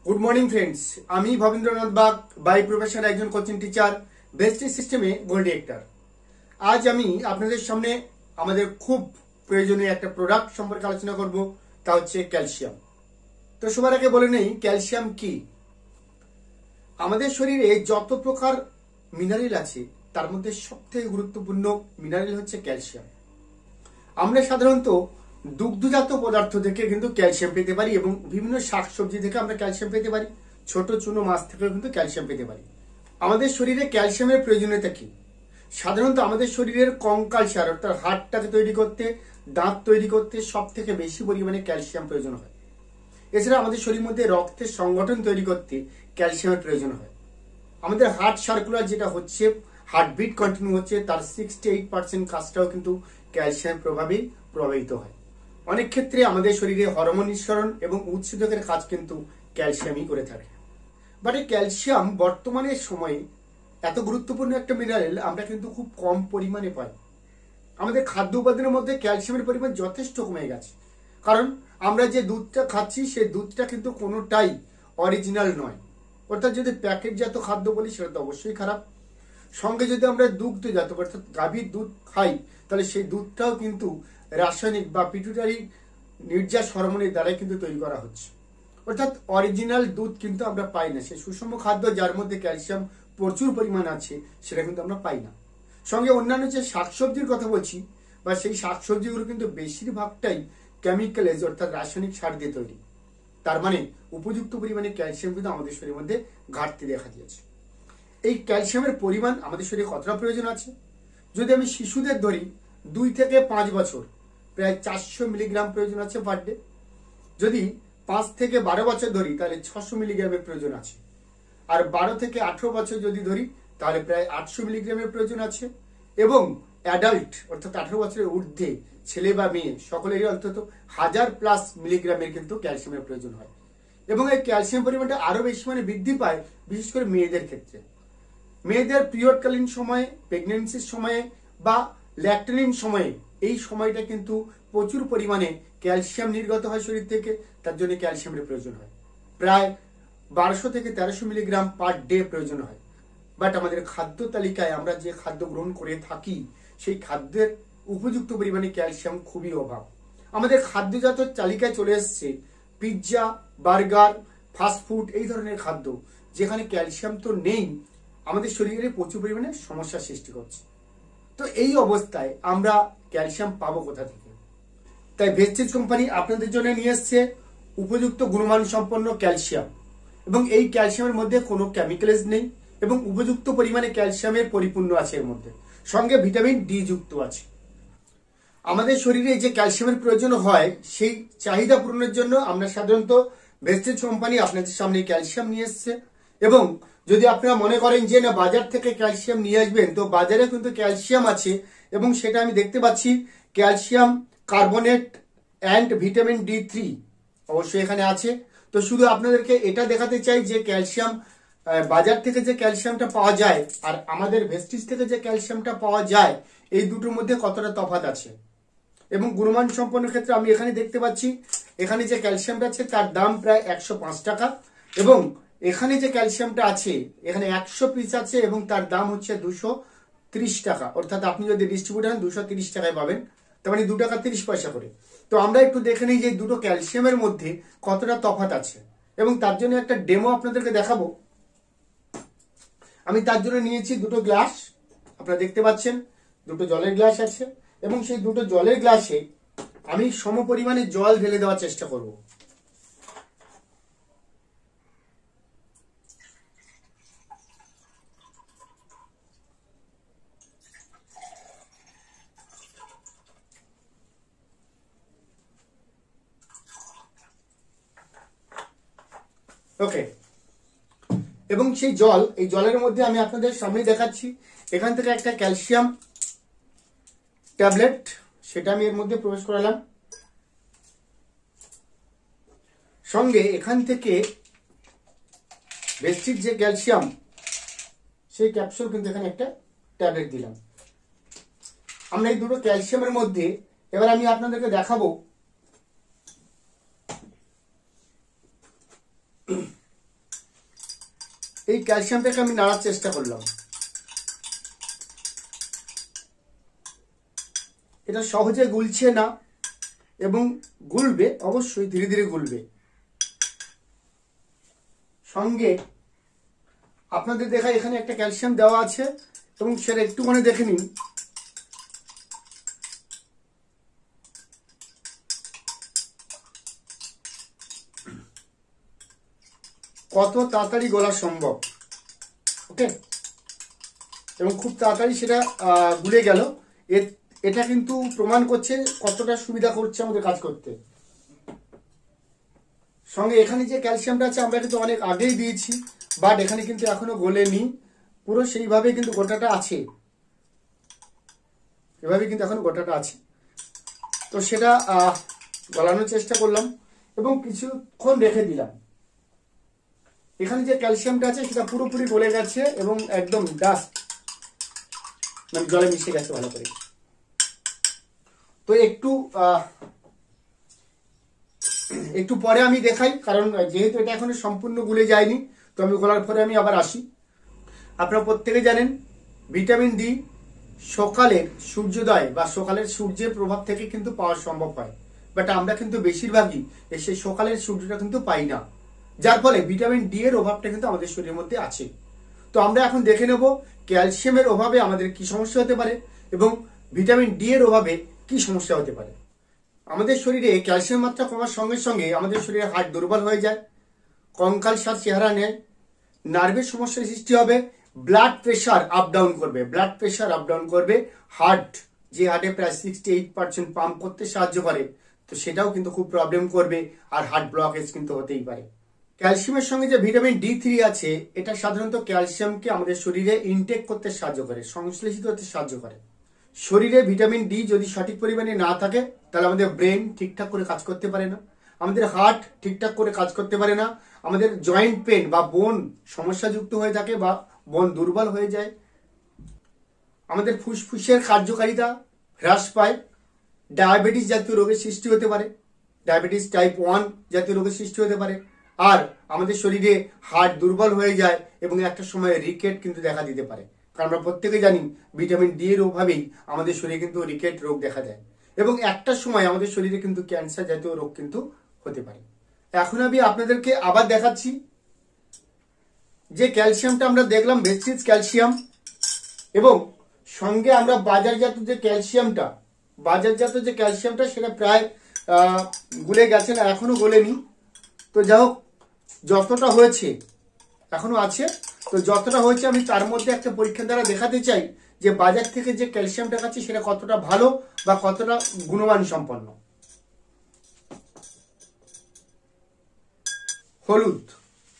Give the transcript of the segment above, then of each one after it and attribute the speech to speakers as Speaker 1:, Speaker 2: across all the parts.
Speaker 1: Good morning friends, আমি Bhabendranath bug by profession একজন coaching teacher, বেস্টি সিস্টেমে গোল্ড ডিরেক্টর। আজ আমি আপনাদের সামনে আমাদের খুব প্রয়োজনীয় একটা প্রোডাক্ট সম্পর্কে আলোচনা করব, তা হচ্ছে ক্যালসিয়াম। তো সবার আগে বলে নেই ক্যালসিয়াম কি। আমাদের শরীরে যত প্রকার মিনারেল আছে তার মধ্যে সবথেকে গুরুত্বপূর্ণ মিনারেল হচ্ছে ক্যালসিয়াম। আমরা সাধারণত দুগ্ধজাত পদার্থ থেকে কিন্তু ক্যালসিয়াম পেতে পারি এবং বিভিন্ন শাকসবজি থেকে আমরা ক্যালসিয়াম পেতে পারি, ছোট চুনো মাছ থেকেও কিন্তু ক্যালসিয়াম পেতে পারি। আমাদের শরীরে ক্যালসিয়ামের প্রয়োজনীয়তা কি? সাধারণত আমাদের শরীরের কঙ্কাল সার অর্থাৎ হাড়টাকে তৈরি করতে, দাঁত তৈরি করতে সব থেকে বেশি পরিমাণে ক্যালসিয়াম প্রয়োজন হয়। এছাড়া আমাদের শরীরের মধ্যে রক্তের সংগঠন তৈরি করতে ক্যালসিয়ামের প্রয়োজন হয়। আমাদের হার্ট সার্কুলার যেটা হচ্ছে, হার্টবিট কন্টিনিউ হচ্ছে, তার 68% কাজটাও কিন্তু ক্যালসিয়ামের প্রভাবেই প্রভাবিত হয়। অনেক ক্ষেত্রে আমাদের শরীরে হরমোন নিঃসরণ এবং উৎসেচকের কাজ কিন্তু ক্যালসিয়ামই করে থাকে। বাট এই ক্যালসিয়াম বর্তমানের সময়ে এত গুরুত্বপূর্ণ একটা মিনারেল আমরা কিন্তু খুব কম পরিমাণে পাই। আমাদের খাদ্য উপাদানের মধ্যে ক্যালসিয়ামের পরিমাণ যথেষ্ট কমে গেছে, কারণ আমরা যে দুধটা খাচ্ছি সেই দুধটা কিন্তু কোনোটাই অরিজিনাল নয়। অর্থাৎ যদি প্যাকেটজাত খাদ্য বলি সেটা তো অবশ্যই খারাপ। সঙ্গে যদি আমরা দুগ্ধজাত অর্থাৎ গাভীর দুধ খাই তাহলে সেই দুধটাও কিন্তু রাসায়নিক বা পিটুটারি নির্যাস হরমোনের দ্বারাই কিন্তু তৈরি করা হচ্ছে। অর্থাৎ অরিজিনাল দুধ কিন্তু আমরা পাই না। সেই সুষম খাদ্য যার মধ্যে ক্যালসিয়াম প্রচুর পরিমাণ আছে সেটা কিন্তু আমরা পাই না। সঙ্গে অন্যান্য যে শাকসবজির কথা বলছি বা সেই শাকসবজিগুলো কিন্তু বেশিরভাগটাই কেমিক্যালাইজ অর্থাৎ রাসায়নিক সার দিয়ে তৈরি। তার মানে উপযুক্ত পরিমাণে ক্যালসিয়াম কিন্তু আমাদের শরীরের মধ্যে ঘাটতি দেখা দিয়েছে। এই ক্যালসিয়ামের পরিমাণ আমাদের শরীরে কতটা প্রয়োজন আছে? যদি আমি শিশুদের ধরি, 2 থেকে 5 বছর প্রায় 400 মিলিগ্রাম প্রয়োজন আছে পার ডে। যদি 5 থেকে 12 বছর ধরি তাহলে 600 মিলিগ্রামের প্রয়োজন আছে। আর 12 থেকে 18 বছর যদি ধরি তাহলে প্রায় 800 মিলিগ্রামের প্রয়োজন আছে। এবং অ্যাডাল্ট অর্থাৎ 18 বছরের ঊর্ধ্বে ছেলে বা মেয়ে সকলেরই অন্তত 1000+ মিলিগ্রামের কিন্তু ক্যালসিয়ামের প্রয়োজন হয়। এবং এই ক্যালসিয়াম পরিমাণটা আরো বেশি মানে বৃদ্ধি পায় বিশেষ করে মেয়েদের ক্ষেত্রে। মেয়েদের পিরিয়ডকালীন সময়ে, প্রেগনেন্সির সময়ে বা ল্যাকটেনিন সময়ে, এই সময়টা কিন্তু প্রচুর পরিমাণে ক্যালসিয়াম নির্গত হয় শরীর থেকে, তার জন্য ক্যালসিয়ামের প্রয়োজন হয়। প্রায় 1200 থেকে 1300 মিলিগ্রাম পার ডে প্রয়োজন হয়। বাট আমাদের খাদ্য তালিকায় আমরা যে খাদ্য গ্রহণ করে থাকি সেই খাদ্যের উপযুক্ত পরিমাণে ক্যালসিয়াম খুবই অভাব। আমাদের খাদ্যজাত তালিকায় চলে এসছে পিৎজা, বার্গার, ফাস্টফুড, এই ধরনের খাদ্য, যেখানে ক্যালসিয়াম তো নেই, আমাদের শরীরে প্রচুর পরিমাণে সমস্যার সৃষ্টি করছে। তো এই অবস্থায় আমরা ক্যালসিয়াম পাবো কোথা থেকে? তাই ভেস্টিজ কোম্পানি আপনাদের জন্য নিয়ে এসছে উপযুক্ত গুণমান সম্পন্ন ক্যালসিয়াম। এবং এই ক্যালসিয়ামের মধ্যে কোনো কেমিক্যালস নেই এবং উপযুক্ত পরিমাণে ক্যালসিয়ামের পরিপূর্ণ আছে এর মধ্যে। সঙ্গে ভিটামিন ডি যুক্ত আছে। আমাদের শরীরে যে ক্যালসিয়ামের প্রয়োজন হয় সেই চাহিদা পূরণের জন্য আমরা সাধারণত ভেস্টিজ কোম্পানি আপনাদের সামনে ক্যালসিয়াম নিয়ে এসছে। এবং যদি আপনারা মনে করেন যে না বাজার থেকে ক্যালসিয়াম নিয়ে আসবেন, তো বাজারে কিন্তু ক্যালসিয়াম আছে এবং সেটা আমি দেখতে পাচ্ছি calcium carbonate and vitamin D3 অবশ্যই এখানে আছে। তো শুধু আপনাদেরকে এটা দেখাতে চাই যে ক্যালসিয়াম বাজার থেকে যে ক্যালসিয়ামটা পাওয়া যায় আর আমাদের ভেস্টিজ থেকে যে ক্যালসিয়ামটা পাওয়া যায় এই দুটোর মধ্যে কতটা তফাৎ আছে। এবং গুণমান সম্পন্ন ক্ষেত্রে আমি এখানে দেখতে পাচ্ছি এখানে যে ক্যালসিয়ামটা আছে তার দাম প্রায় 105 টাকা। এবং এখানে যে ক্যালসিয়ামটা আছে এখানে 100 পিস আছে এবং তার দাম হচ্ছে 230 টাকা। অর্থাৎ আপনি যদি ডিস্ট্রিবিউট হন 230 টাকায় পাবেন, তার মানে 2 টাকা 30 পয়সা করে। তো আমরা একটু দেখে নিই যে দুটো ক্যালসিয়ামের মধ্যে কতটা তফাৎ আছে এবং তার জন্য একটা ডেমো আপনাদেরকে দেখাবো। আমি তার জন্য নিয়েছি দুটো গ্লাস, আপনারা দেখতে পাচ্ছেন দুটো জলের গ্লাস আছে এবং সেই দুটো জলের গ্লাসে আমি সম পরিমাণে জল ঢেলে দেওয়ার চেষ্টা করব। ওকে, এবং সেই জল, এই জলের মধ্যে আমি আপনাদের সামনে দেখাচ্ছি এখান থেকে একটা ক্যালসিয়াম ট্যাবলেট, সেটা আমি এর মধ্যে প্রবেশ করালাম। সঙ্গে এখান থেকে ভেস্টিজ যে ক্যালসিয়াম সেই ক্যাপসুল কিন্তু এখানে একটা ট্যাবলেট দিলাম। আমরা এই দুটো ক্যালসিয়ামের মধ্যে এবার আমি আপনাদেরকে দেখাবো এই ক্যালসিয়ামটাকে আমি নাড়ার চেষ্টা করলাম। এটা সহজে গুলছে না এবং গুলবে, অবশ্যই ধীরে ধীরে গুলবে। সঙ্গে আপনাদের দেখা এখানে একটা ক্যালসিয়াম দেওয়া আছে এবং সেটা একটুখানি দেখে নিন। কত তাড়াতাড়ি গলা সম্ভব। ওকে, এবং খুব তাড়াতাড়ি সেটা গুলে গেল। এটা কিন্তু প্রমাণ করছে কতটা সুবিধা করছে আমাদের কাজ করতে। সঙ্গে এখানে যে ক্যালসিয়ামটা আছে আমরা কিন্তু অনেক আগেই দিয়েছি, বাট এখানে কিন্তু এখনো গলেনি পুরো, সেইভাবে কিন্তু গোটাটা আছে, এভাবে কিন্তু এখন গোটাটা আছে। তো সেটা গলানোর চেষ্টা করলাম এবং কিছুক্ষণ রেখে দিলাম। এখানে যে ক্যালসিয়ামটা আছে সেটা পুরোপুরি গলে গেছে এবং একদম ডাস্ট, মানে জলে মিশে গেছে ভালো করে। তো একটু পরে আমি দেখাই, কারণ যেহেতু এটা এখনো সম্পূর্ণ গুলে যায়নি, তো আমি গলার পরে আমি আবার আসি। আপনারা প্রত্যেকে জানেন ভিটামিন ডি সকালের সূর্যোদয় বা সকালের সূর্যের প্রভাব থেকে কিন্তু পাওয়া সম্ভব হয়, বাট আমরা কিন্তু বেশিরভাগই সেই সকালের সূর্যটা কিন্তু পাই না, যার ফলে ভিটামিন ডি এর অভাবটা কিন্তু আমাদের শরীরের মধ্যে আছে। তো আমরা এখন দেখে নেব ক্যালসিয়ামের অভাবে আমাদের কি সমস্যা হতে পারে এবং ভিটামিন ডি এর অভাবে কি সমস্যা হতে পারে। আমাদের শরীরে ক্যালসিয়াম মাত্রা কমার সঙ্গে সঙ্গে আমাদের শরীরে হাড় দুর্বল হয়ে যায়, কঙ্কালসার চেহারা নেয়, নার্ভের সমস্যার সৃষ্টি হবে, ব্লাড প্রেশার আপ ডাউন করবে, ব্লাড প্রেশার আপ ডাউন করবে, হার্ট যে হার্টে প্রায় 68% পাম্প করতে সাহায্য করে, তো সেটাও কিন্তু খুব প্রবলেম করবে, আর হার্ট ব্লকেজ কিন্তু হতেই পারে। ক্যালসিয়ামের সঙ্গে যে ভিটামিন ডি3 আছে, এটা সাধারণত ক্যালসিয়ামকে আমাদের শরীরে ইনটেক করতে সাহায্য করে, সংশ্লেষিত হতে সাহায্য করে। শরীরে ভিটামিন ডি যদি সঠিক পরিমাণে না থাকে তাহলে আমাদের ব্রেন ঠিকঠাক করে কাজ করতে পারে না, আমাদের হার্ট ঠিকঠাক করে কাজ করতে পারে না, আমাদের জয়েন্ট পেন বা বোন সমস্যাযুক্ত হয়ে থাকে বা বোন দুর্বল হয়ে যায়, আমাদের ফুসফুসের কার্যকারিতা হ্রাস পায়, ডায়াবেটিস জাতীয় রোগের সৃষ্টি হতে পারে, ডায়াবেটিস টাইপ 1 জাতীয় রোগের সৃষ্টি হতে পারে, আর আমাদের শরীরে হাড় দুর্বল হয়ে যায় এবং একটা সময় রিকেট কিন্তু দেখা দিতে পারে। কারণ আমরা প্রত্যেকে জানি ভিটামিন ডি এর অভাবেই আমাদের শরীরে কিন্তু রিকেট রোগ দেখা দেয় এবং একটা সময় আমাদের শরীরে কিন্তু ক্যান্সার জাতীয় রোগ কিন্তু হতে পারে। এখন আমি আপনাদেরকে আবার দেখাচ্ছি যে ক্যালসিয়ামটা আমরা দেখলাম ভেস্টিজ ক্যালসিয়াম, এবং সঙ্গে আমরা বাজারজাত যে ক্যালসিয়ামটা সেটা প্রায় গুলে গেছে না, এখনো গলেনি। তো যাই হোক, যতটা হয়েছে এখনো আছে, তো যতটা হয়েছে আমি তার মধ্যে একটা পরীক্ষা দ্বারা দেখাতে চাই যে বাজার থেকে যে ক্যালসিয়ামটা খাচ্ছি সেটা কতটা ভালো বা কতটা গুণমান সম্পন্ন। হলুদ,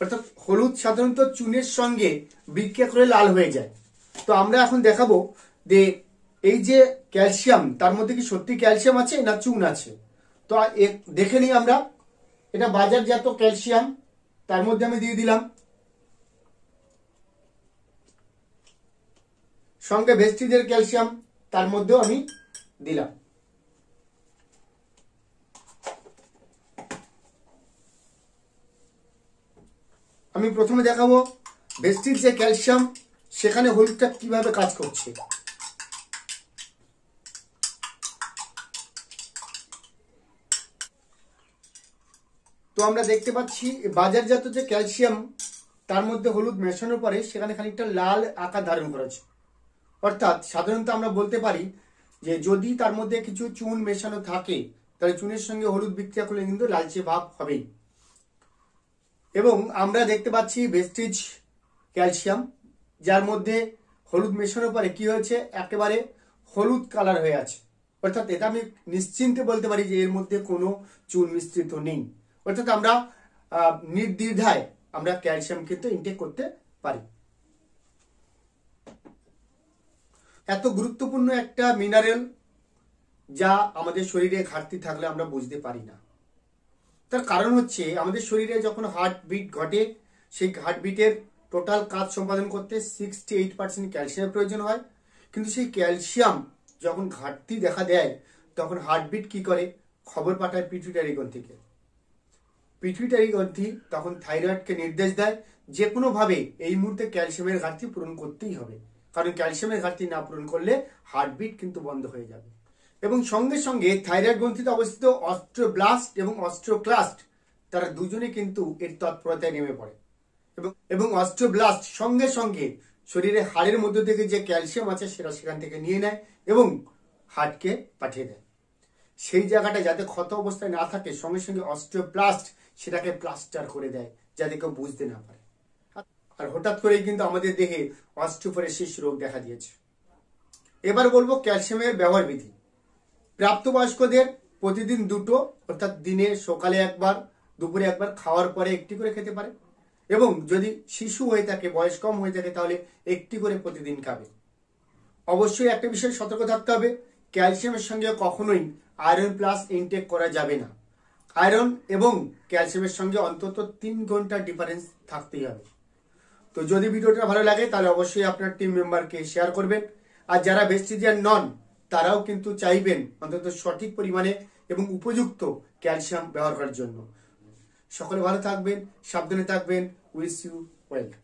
Speaker 1: অর্থাৎ হলুদ সাধারণত চুনের সঙ্গে বিক্রিয়া করে লাল হয়ে যায়। তো আমরা এখন দেখাবো যে এই যে ক্যালসিয়াম, তার মধ্যে কি সত্যি ক্যালসিয়াম আছে না চুন আছে। তো দেখে নিই আমরা। এটা বাজারজাত ক্যালসিয়াম, তার মধ্যে আমি দিয়ে দিলাম, সঙ্গে ভেস্টিজের ক্যালসিয়াম তার মধ্যেও আমি দিলাম। আমি প্রথমে দেখাবো ভেস্টিজ যে ক্যালসিয়াম সেখানে হলুদটা কিভাবে কাজ করছে। তো আমরা দেখতে পাচ্ছি বাজারজাত যে ক্যালসিয়াম তার মধ্যে হলুদ মেশানোর পরে সেখানে খানিকটা লাল আকার ধারণ করেছে। অর্থাৎ সাধারণত আমরা বলতে পারি যে যদি তার মধ্যে কিছু চুন মেশানো থাকে তাহলে চুনের সঙ্গে হলুদ বিক্রিয়া করলে কিন্তু লালচে ভাব হবেই। এবং আমরা দেখতে পাচ্ছি ভেস্টিজ ক্যালসিয়াম যার মধ্যে হলুদ মেশানোর পরে কি হয়েছে, একেবারে হলুদ কালার হয়ে আছে। অর্থাৎ এটা আমি নিশ্চিন্তে বলতে পারি যে এর মধ্যে কোনো চুন মিশ্রিত নেই। অর্থাৎ আমরা নির্দ্বিধায় আমরা ক্যালসিয়াম কিন্তু ইনটেক করতে পারি। এত গুরুত্বপূর্ণ একটা মিনারেল যা আমাদের শরীরে ঘাটতি থাকলে আমরা বুঝতে পারি না। তার কারণ হচ্ছে আমাদের শরীরে যখন হার্টবিট ঘটে সেই হার্টবিটের টোটাল কাজ সম্পাদন করতে 68% ক্যালসিয়ামের প্রয়োজন হয়, কিন্তু সেই ক্যালসিয়াম যখন ঘাটতি দেখা দেয় তখন হার্টবিট কি করে, খবর পাঠায় পিটুইটারি গ্রন্থিকে। পিটুইটারি গ্রন্থি তখন থাইরয়েডকে নির্দেশ দেয় যে কোনোভাবে এই মুহূর্তে ক্যালসিয়ামের ঘাটতি পূরণ করতেই হবে, কারণ ক্যালসিয়ামের ঘাটতি না পূরণ করলে হার্টবিট কিন্তু বন্ধ হয়ে যাবে। এবং সঙ্গে সঙ্গে থাইরয়েড গ্রন্থিতে অবস্থিত অস্ট্রোব্লাস্ট এবং অস্ট্রোক্লাস্ট তারা দুজনে কিন্তু এর তৎপরতায় নেমে পড়ে এবং অস্ট্রোব্লাস্ট সঙ্গে সঙ্গে শরীরে হাড়ের মধ্য থেকে যে ক্যালসিয়াম আছে সেটা সেখান থেকে নিয়ে নেয় এবং হার্টকে পাঠিয়ে দেয়। সেই জায়গাটা যাতে ক্ষত অবস্থায় না থাকে সঙ্গে সঙ্গে অস্টিওপ্লাস্ট সেটাকে প্লাস্টার করে দেয় যাতে কেউ বুঝতে না পারে। আর হঠাৎ করেই কিন্তু আমাদের দেহে অস্টিওপোরোসিস রোগ দেখা দিয়েছে। এবার বলবো ক্যালসিয়ামের ব্যবহার বিধি। প্রাপ্তবয়স্কদের প্রতিদিন 2টো, অর্থাৎ দিনে সকালে একবার, দুপুরে একবার, খাওয়ার পরে 1টি করে খেতে পারে। এবং যদি শিশু হয়ে থাকে, বয়স কম হয়ে থাকে, তাহলে 1টি করে প্রতিদিন খাবে। অবশ্যই একটা বিষয়ে সতর্ক থাকতে হবে, ক্যালসিয়ামের সঙ্গে কখনোই আয়রন প্লাস ইনটেক করা যাবে না। আয়রন এবং ক্যালসিয়ামের সঙ্গে অন্তত 3 ঘন্টা ডিফারেন্স থাকতেই হবে। তো যদি ভিডিওটা ভালো লাগে তাহলে অবশ্যই আপনার টিম মেম্বারকে শেয়ার করবেন। আর যারা ভেস্টিজিয়ান নন তারাও কিন্তু চাইবেন অন্তত সঠিক পরিমাণে এবং উপযুক্ত ক্যালসিয়াম ব্যবহার করার জন্য। সকলে ভালো থাকবেন, সাবধানে থাকবেন। Wish you wealth.